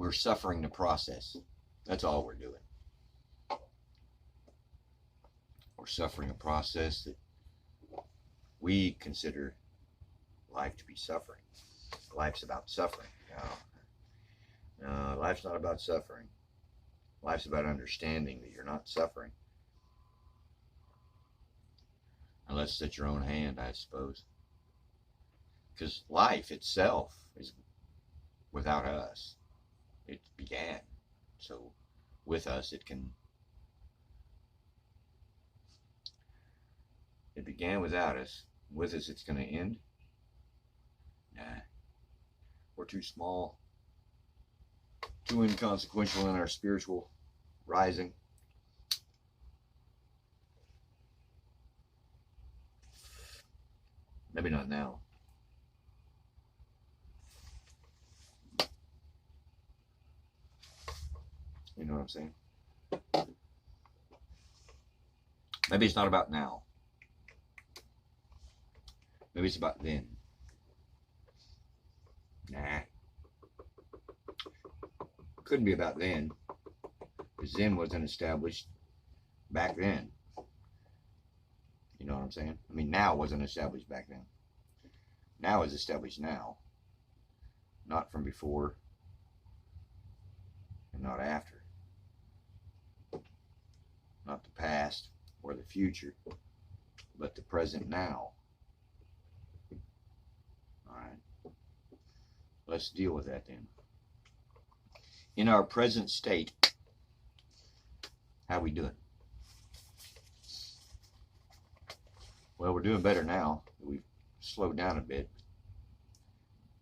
we're suffering the process. That's all we're doing. We're suffering a process that we consider life to be suffering. Life's about suffering. No, life's not about suffering. Life's about understanding that you're not suffering. Unless it's at your own hand, I suppose. Because life itself is without us. It began. So with us, it began without us. With us, it's going to end. Nah. We're too small. Too inconsequential in our spiritual rising. Maybe not now. You know what I'm saying? Maybe it's not about now. Maybe it's about then. Nah. Couldn't be about then. Because then wasn't established back then. You know what I'm saying? I mean, now wasn't established back then. Now is established now. Not from before. And not after. Not the past or the future. But the present now. Alright. Let's deal with that then. In our present state, how we doing? Well, we're doing better now. We've slowed down a bit.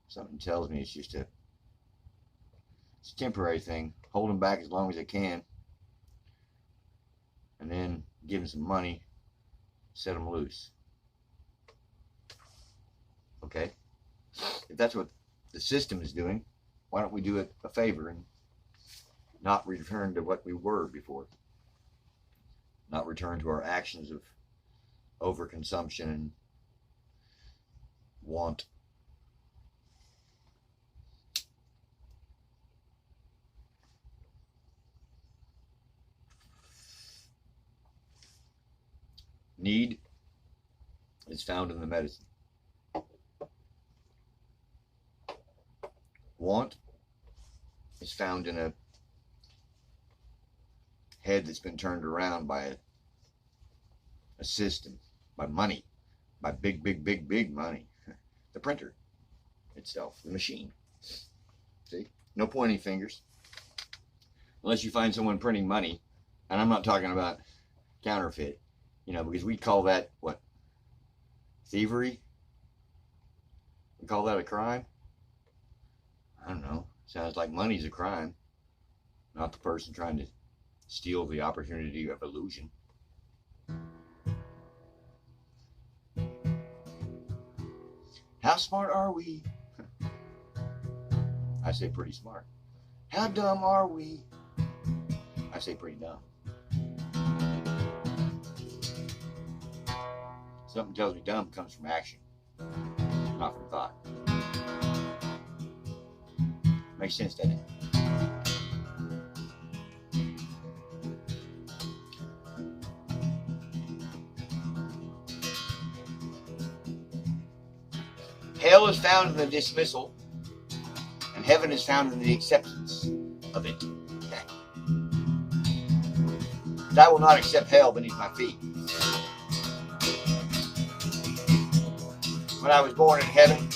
Something tells me it's a temporary thing. Hold them back as long as they can. And then give them some money. Set them loose. Okay? If that's what the system is doing, why don't we do it a favor and not return to what we were before? Not return to our actions of overconsumption and want. Need is found in the medicine. Want is found in a head that's been turned around by a system, by money, by big money. The printer itself, the machine. See? No pointing fingers. Unless you find someone printing money, and I'm not talking about counterfeit, because we call that, what? Thievery? We call that a crime? I don't know. Sounds like money's a crime. Not the person trying to steal the opportunity of illusion. How smart are we? I say pretty smart. How dumb are we? I say pretty dumb. Something tells me dumb comes from action, not from thought. Makes sense, doesn't it? Hell is found in the dismissal, and heaven is found in the acceptance of it. I will not accept hell beneath my feet. When I was born in heaven,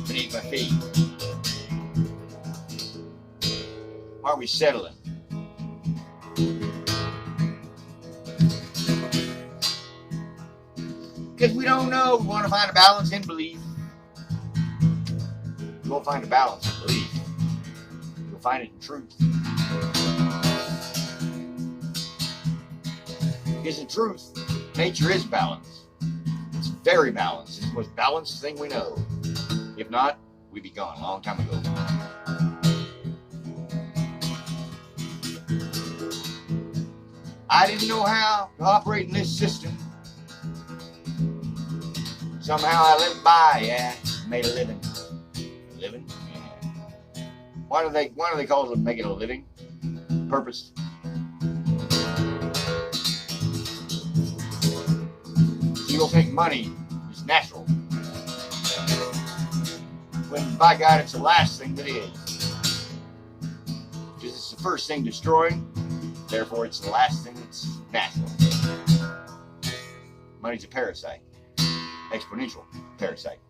beneath my feet. Why are we settling? Because we don't know. We want to find a balance in belief. You won't find a balance in belief. You'll find it in truth. Because in truth, nature is balanced. It's very balanced. It's the most balanced thing we know. If not, we'd be gone a long time ago. I didn't know how to operate in this system. Somehow I lived by, made a living. Why do they call it making a living? Purpose. People think money is natural, when by God it's the last thing that is. Because it's the first thing destroying, therefore it's the last thing that's natural. Money's a parasite, exponential parasite.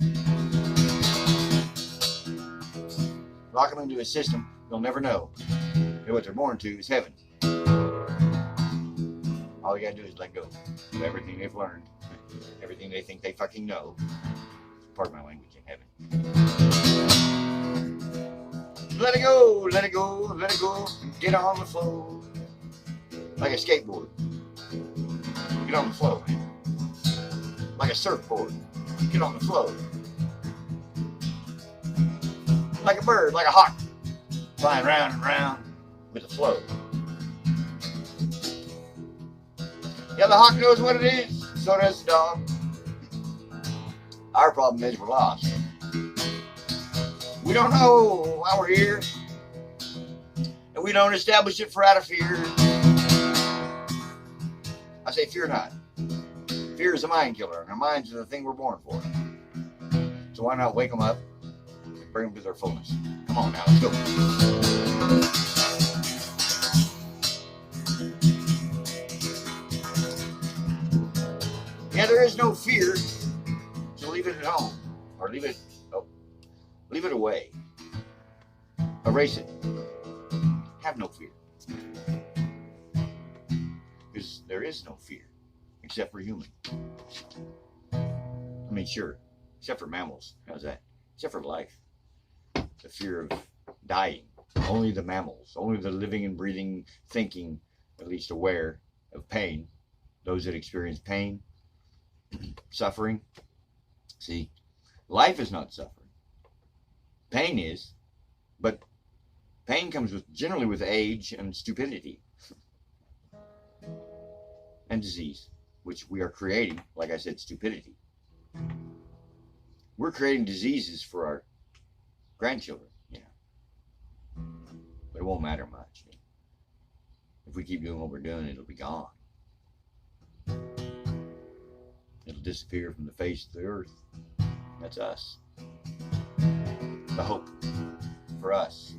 Lock them into a system they'll never know. And what they're born to is heaven. All you gotta do is let go of everything they've learned, everything they think they fucking know. Pardon my language, in heaven. Let it go, let it go, let it go. Get on the flow. Like a skateboard. Get on the flow, man. Like a surfboard. Get on the flow. Like a bird, like a hawk. Flying round and round with the flow. Yeah, the hawk knows what it is. So does the dog. Our problem is we're lost. We don't know why we're here. And we don't establish it for out of fear. I say fear not. Fear is a mind killer, and our minds are the thing we're born for. So why not wake them up and bring them to their fullness? Come on now, let's go. Yeah, there is no fear, so leave it at home, or leave it away. Erase it. Have no fear. Because there is no fear, except for human. I mean, sure, except for mammals. How's that? Except for life. The fear of dying. Only the mammals, only the living and breathing, thinking, at least aware of pain. Those that experience pain, suffering. See, life is not suffering. Pain is, but pain comes generally with age and stupidity and disease, which we are creating. Like I said, stupidity. We're creating diseases for our grandchildren, but it won't matter much. If we keep doing what we're doing, it'll be gone. It'll disappear from the face of the earth. That's us. The hope for us.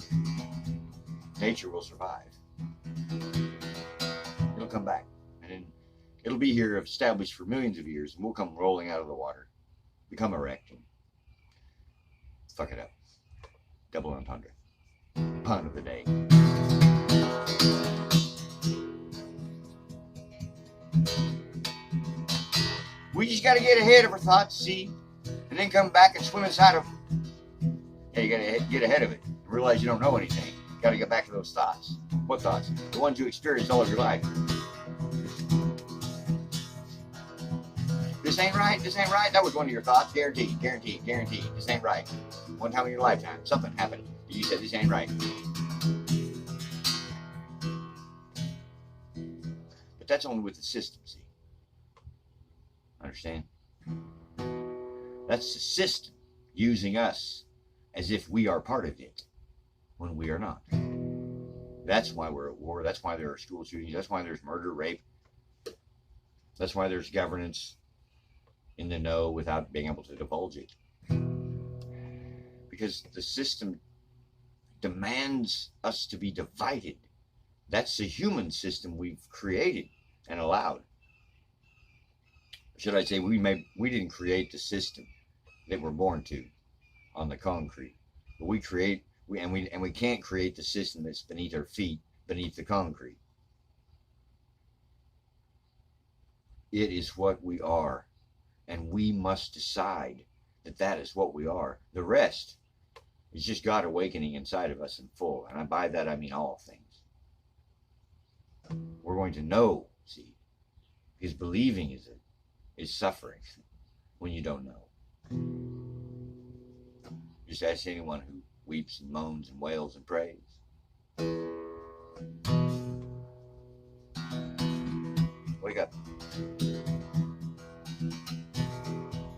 Nature will survive. It'll come back. And then it'll be here established for millions of years, and we'll come rolling out of the water. Become erect and fuck it up. Double entendre. Pun of the day. We just gotta get ahead of our thoughts, see? And then come back and swim inside of them. Yeah, you gotta get ahead of it. Realize you don't know anything. You gotta get back to those thoughts. What thoughts? The ones you experienced all of your life. This ain't right, this ain't right. That was one of your thoughts. Guaranteed, guaranteed, guaranteed. This ain't right. One time in your lifetime, something happened. You said this ain't right. But that's only with the system, see? Understand? That's the system using us as if we are part of it when we are not. That's why we're at war. That's why there are school shootings. That's why there's murder, rape. That's why there's governance in the know without being able to divulge it. Because the system demands us to be divided. That's the human system we've created and allowed. Should I say we didn't create the system that we're born to on the concrete, but we can't create the system that's beneath our feet, beneath the concrete. It is what we are, and we must decide that that is what we are. The rest is just God awakening inside of us in full, and by that I mean all things. We're going to know, see, because believing is suffering when you don't know. Just ask anyone who weeps and moans and wails and prays. Wake up.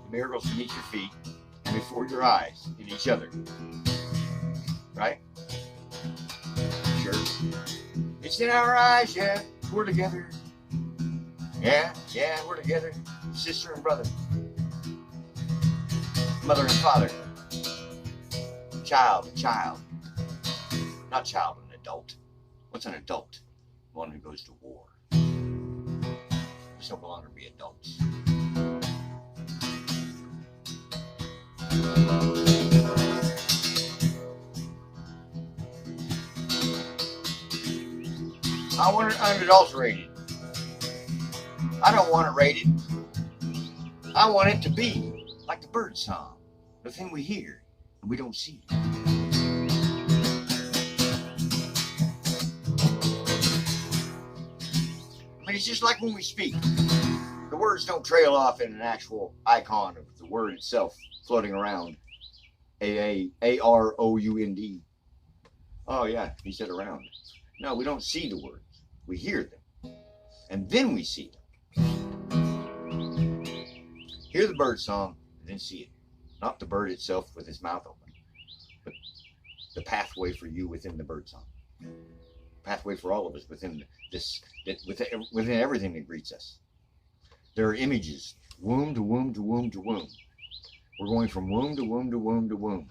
The miracles beneath your feet and before your eyes in each other. Right? It's in our eyes, yeah, we're together. Yeah, we're together. Sister and brother. Mother and father. Child and child. Not child, an adult. What's an adult? One who goes to war. There's no longer be adults. I want it unadulterated. I don't want it rated. I want it to be like the bird song, the thing we hear and we don't see. I mean, it's just like when we speak. The words don't trail off in an actual icon of the word itself floating around. A-R-O-U-N-D. Oh yeah, he said around. No, we don't see the words. We hear them. And then we see them. Hear the bird song, and then see it. Not the bird itself with his mouth open, but the pathway for you within the bird song. Pathway for all of us within this, within everything that greets us. There are images, womb to womb to womb to womb. We're going from womb to womb to womb to womb.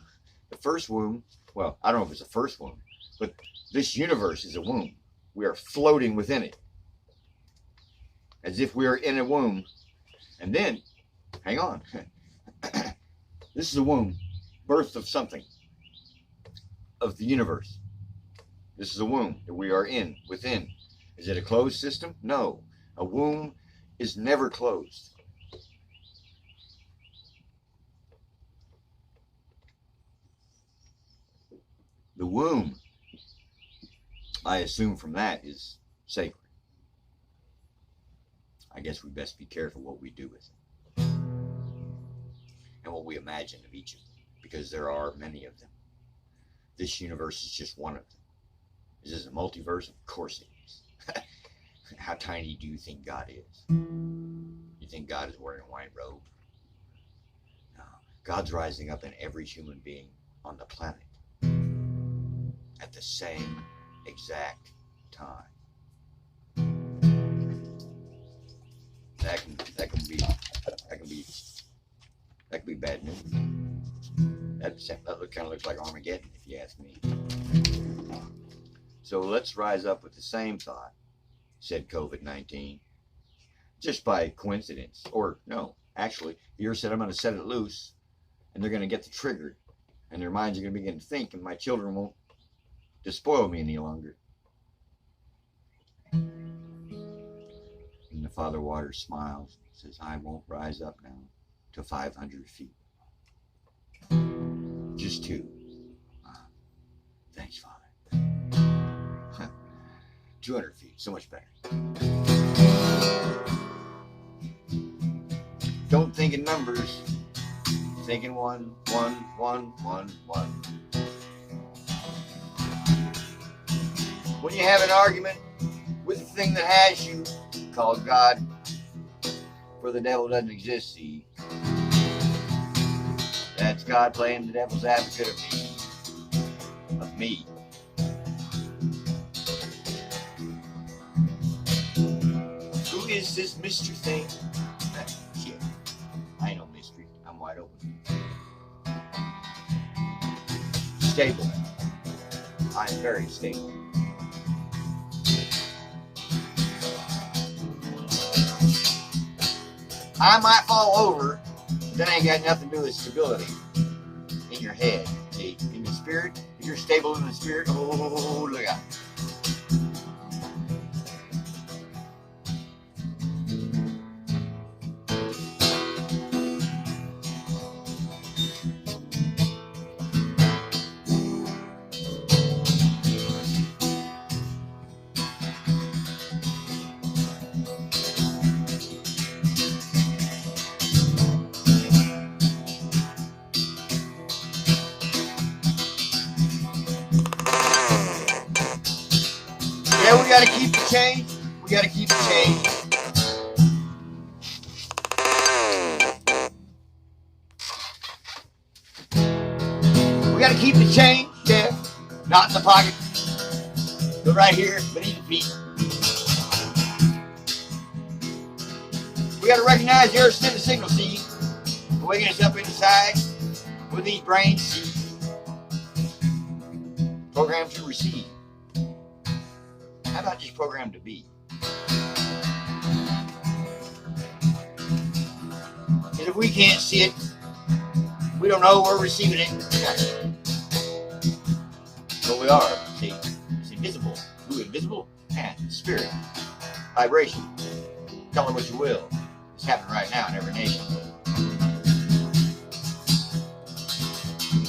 The first womb, well, I don't know if it's the first womb, but this universe is a womb. We are floating within it, as if we are in a womb. And then, hang on, this is a womb, birth of something, of the universe. This is a womb that we are in, within. Is it a closed system? No. A womb is never closed. The womb, I assume from that, is sacred. I guess we best be careful what we do with it and what we imagine of each of them, because there are many of them. This universe is just one of them. Is this a multiverse? Of course it is. How tiny do you think God is? You think God is wearing a white robe? No. God's rising up in every human being on the planet at the same exact time. That can be bad news. That kind of looks like Armageddon, if you ask me. So let's rise up with the same thought, said COVID-19, just by coincidence. Or no, actually, you said I'm going to set it loose, and they're going to get the trigger, and their minds are going to begin to think, and my children won't despoil me any longer. And the Father Water smiles, says, I won't rise up now to 500 feet. Just 2. Thanks, Father. 200 feet, so much better. Don't think in numbers. Think in 1, 1, 1, 1, 1. When you have an argument with the thing that has you, call God, for the devil doesn't exist, see. That's God playing the devil's advocate of me. Of me. Who is this Mr. thing? Shit. I ain't no mystery. I'm wide open. Stable. I'm very stable. I might fall over, but that ain't got nothing to do with stability in your head. See, in your spirit, if you're stable in the spirit, oh, look out. Yeah, we gotta keep the change. We gotta keep the change. We gotta keep the change, yeah. Not in the pocket. But right here, beneath the feet, we got to recognize the earth sent a signal seed, waking us up inside with these brain seeds, programmed to receive. How about just programmed to be? And if we can't see it, we don't know we're receiving it. But we are. See, it's invisible. Who invisible? Man, spirit, vibration. Tell it what you will. It's happening right now in every nation.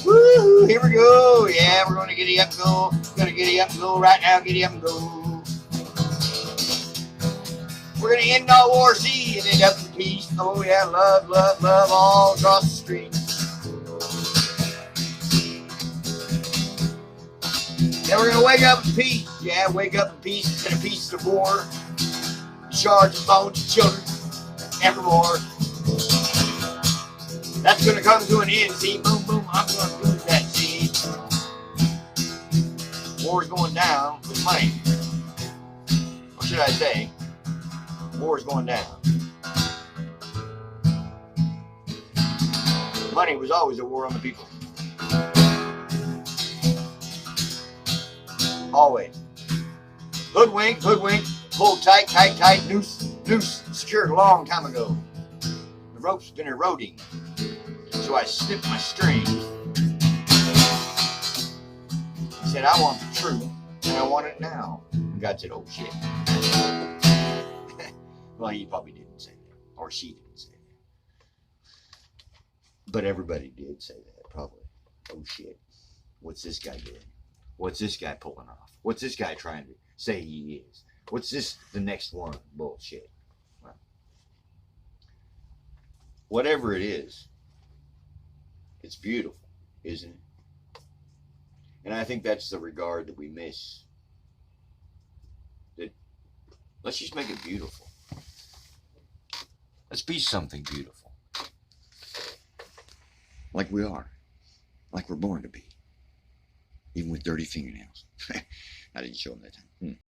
Woo! Here we go. Yeah, we're going to giddy up and go. We're going to giddy up and go right now. Giddy up and go. We're going to end all war, see, and end up in peace. Oh yeah, love, love, love all across the street. Then we're going to wake up in peace. Yeah, wake up in peace instead of peace of war. Shards and bones and children. Evermore. That's going to come to an end. See, boom, boom, I'm going to lose that seed. War's going down with money. Or should I say, war's going down. Money was always a war on the people. Always. Hoodwink, hoodwink, pulled tight, tight, tight, noose, noose, secured a long time ago. The rope's been eroding, so I snipped my string. He said, I want the truth, and I want it now. And God said, oh shit. Well, he probably didn't say that, or she didn't say that. But everybody did say that, probably. Oh shit, what's this guy doing? What's this guy pulling off? What's this guy trying to say he is? What's this, the next one? Bullshit. Well, whatever it is, it's beautiful, isn't it? And I think that's the regard that we miss. That let's just make it beautiful. Let's be something beautiful. Like we are. Like we're born to be. Even with dirty fingernails. I didn't show them that time.